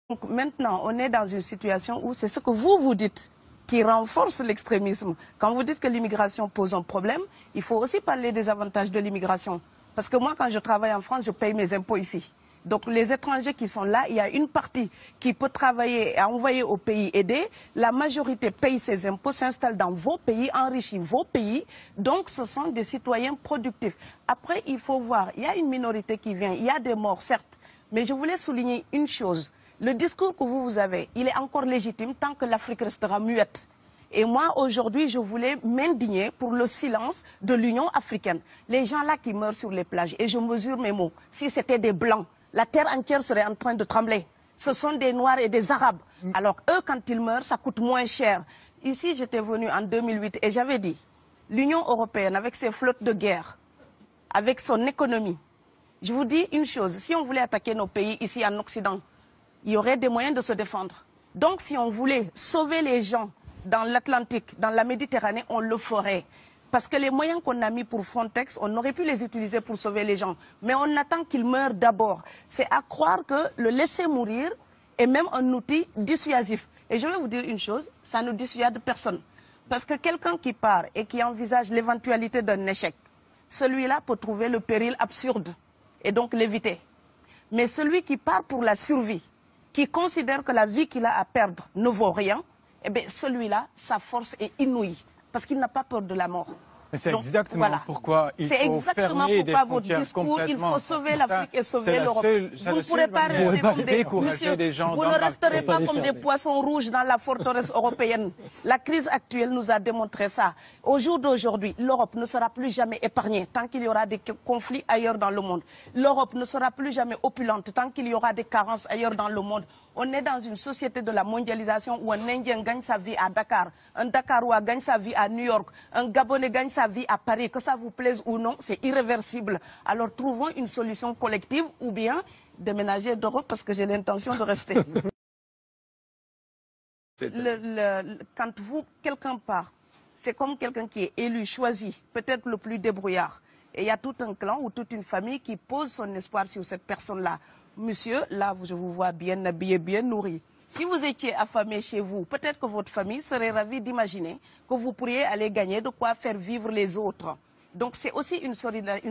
Donc maintenant, on est dans une situation où c'est ce que vous dites qui renforce l'extrémisme. Quand vous dites que l'immigration pose un problème, il faut aussi parler des avantages de l'immigration. Parce que moi, quand je travaille en France, je paye mes impôts ici. Donc les étrangers qui sont là, il y a une partie qui peut travailler et envoyer au pays aider. La majorité paye ses impôts, s'installe dans vos pays, enrichit vos pays. Donc ce sont des citoyens productifs. Après, il faut voir, il y a une minorité qui vient, il y a des morts, certes. Mais je voulais souligner une chose. Le discours que vous avez, il est encore légitime tant que l'Afrique restera muette. Et moi, aujourd'hui, je voulais m'indigner pour le silence de l'Union africaine. Les gens là qui meurent sur les plages, et je mesure mes mots, si c'était des Blancs, la terre entière serait en train de trembler. Ce sont des Noirs et des Arabes. Alors eux, quand ils meurent, ça coûte moins cher. Ici, j'étais venu en 2008 et j'avais dit, l'Union européenne, avec ses flottes de guerre, avec son économie, je vous dis une chose, si on voulait attaquer nos pays ici en Occident, il y aurait des moyens de se défendre. Donc si on voulait sauver les gens dans l'Atlantique, dans la Méditerranée, on le ferait. Parce que les moyens qu'on a mis pour Frontex, on aurait pu les utiliser pour sauver les gens. Mais on attend qu'ils meurent d'abord. C'est à croire que le laisser mourir est même un outil dissuasif. Et je vais vous dire une chose, ça ne dissuade personne. Parce que quelqu'un qui part et qui envisage l'éventualité d'un échec, celui-là peut trouver le péril absurde et donc l'éviter. Mais celui qui part pour la survie, qui considère que la vie qu'il a à perdre ne vaut rien, eh bien celui-là, sa force est inouïe, parce qu'il n'a pas peur de la mort. C'est exactement pourquoi il faut fermer des frontières complètement. Il faut sauver l'Afrique et sauver l'Europe. Vous ne pourrez pas rester comme des gens. Vous ne resterez pas comme des poissons rouges dans la forteresse européenne. La crise actuelle nous a démontré ça. Au jour d'aujourd'hui, l'Europe ne sera plus jamais épargnée tant qu'il y aura des conflits ailleurs dans le monde. L'Europe ne sera plus jamais opulente tant qu'il y aura des carences ailleurs dans le monde. On est dans une société de la mondialisation où un Indien gagne sa vie à Dakar, un Dakarois gagne sa vie à New York, un Gabonais gagne sa vie à Paris. Que ça vous plaise ou non, c'est irréversible. Alors trouvons une solution collective ou bien déménager d'Europe parce que j'ai l'intention de rester. Quand quelqu'un part, c'est comme quelqu'un qui est élu, choisi, peut-être le plus débrouillard. Et il y a tout un clan ou toute une famille qui pose son espoir sur cette personne-là. Monsieur, là, je vous vois bien habillé, bien nourri. Si vous étiez affamé chez vous, peut-être que votre famille serait ravie d'imaginer que vous pourriez aller gagner de quoi faire vivre les autres. Donc c'est aussi une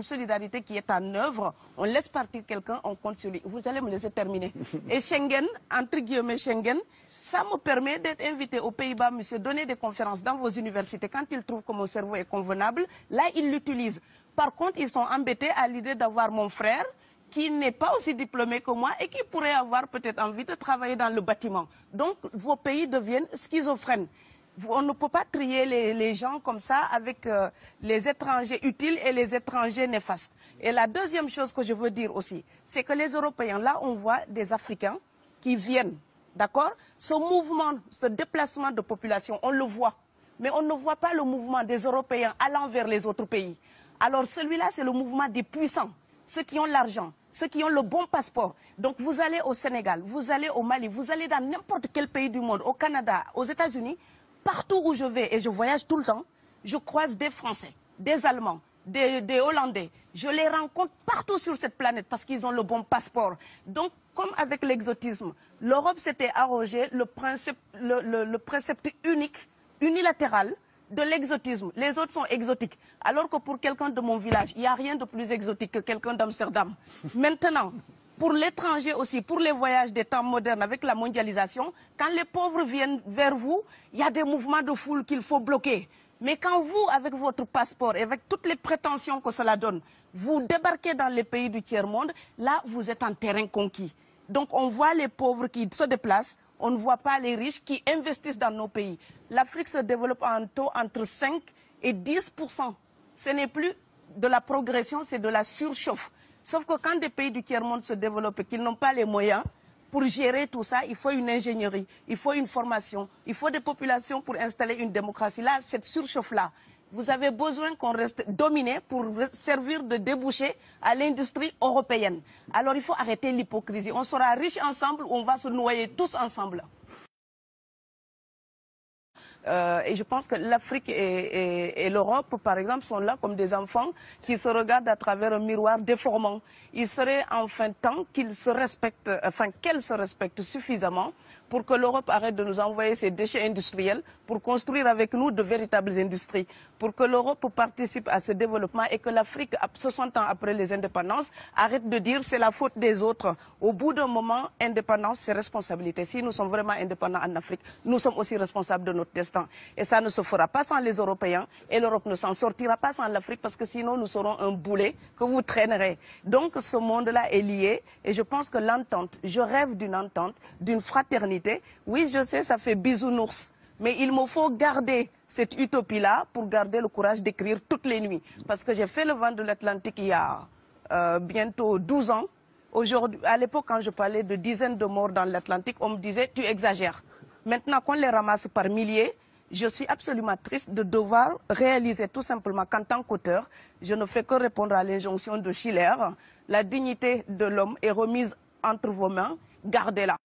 solidarité qui est en œuvre. On laisse partir quelqu'un, on compte sur lui. Vous allez me laisser terminer. Et Schengen, entre guillemets Schengen, ça me permet d'être invité aux Pays-Bas, monsieur, donner des conférences dans vos universités. Quand ils trouvent que mon cerveau est convenable, là, ils l'utilisent. Par contre, ils sont embêtés à l'idée d'avoir mon frère, qui n'est pas aussi diplômé que moi et qui pourrait avoir peut-être envie de travailler dans le bâtiment. Donc, vos pays deviennent schizophrènes. On ne peut pas trier les gens comme ça avec les étrangers utiles et les étrangers néfastes. Et la deuxième chose que je veux dire aussi, c'est que les Européens, là, on voit des Africains qui viennent, d'accord? Ce mouvement, ce déplacement de population, on le voit. Mais on ne voit pas le mouvement des Européens allant vers les autres pays. Alors celui-là, c'est le mouvement des puissants, ceux qui ont l'argent, ceux qui ont le bon passeport. Donc vous allez au Sénégal, vous allez au Mali, vous allez dans n'importe quel pays du monde, au Canada, aux États-Unis, partout où je vais, et je voyage tout le temps, je croise des Français, des Allemands, des Hollandais. Je les rencontre partout sur cette planète parce qu'ils ont le bon passeport. Donc, comme avec l'exotisme, l'Europe s'était arrogé le précepte unique, unilatéral, de l'exotisme. Les autres sont exotiques. Alors que pour quelqu'un de mon village, il n'y a rien de plus exotique que quelqu'un d'Amsterdam. Maintenant, pour l'étranger aussi, pour les voyages des temps modernes avec la mondialisation, quand les pauvres viennent vers vous, il y a des mouvements de foule qu'il faut bloquer. Mais quand vous, avec votre passeport et avec toutes les prétentions que cela donne, vous débarquez dans les pays du tiers-monde, là, vous êtes en terrain conquis. Donc, on voit les pauvres qui se déplacent, on ne voit pas les riches qui investissent dans nos pays. L'Afrique se développe en taux entre 5 et 10%. Ce n'est plus de la progression, c'est de la surchauffe. Sauf que quand des pays du tiers-monde se développent et qu'ils n'ont pas les moyens pour gérer tout ça, il faut une ingénierie, il faut une formation, il faut des populations pour installer une démocratie. Là, cette surchauffe-là, vous avez besoin qu'on reste dominé pour servir de débouché à l'industrie européenne. Alors il faut arrêter l'hypocrisie. On sera riches ensemble ou on va se noyer tous ensemble. Et je pense que l'Afrique et l'Europe, par exemple, sont là comme des enfants qui se regardent à travers un miroir déformant. Il serait enfin temps qu'ils se respectent, enfin qu'elles se respectent suffisamment pour que l'Europe arrête de nous envoyer ses déchets industriels pour construire avec nous de véritables industries, pour que l'Europe participe à ce développement et que l'Afrique, 60 ans après les indépendances, arrête de dire c'est la faute des autres. Au bout d'un moment, indépendance, c'est responsabilité. Si nous sommes vraiment indépendants en Afrique, nous sommes aussi responsables de notre destin. Et ça ne se fera pas sans les Européens et l'Europe ne s'en sortira pas sans l'Afrique parce que sinon nous serons un boulet que vous traînerez. Donc ce monde-là est lié et je pense que l'entente, je rêve d'une entente, d'une fraternité. Oui, je sais, ça fait bisounours. Mais il me faut garder cette utopie-là pour garder le courage d'écrire toutes les nuits. Parce que j'ai fait le vent de l'Atlantique il y a bientôt 12 ans. Aujourd'hui, à l'époque, quand je parlais de dizaines de morts dans l'Atlantique, on me disait « tu exagères ». Maintenant qu'on les ramasse par milliers, je suis absolument triste de devoir réaliser tout simplement qu'en tant qu'auteur, je ne fais que répondre à l'injonction de Schiller. La dignité de l'homme est remise entre vos mains, gardez-la.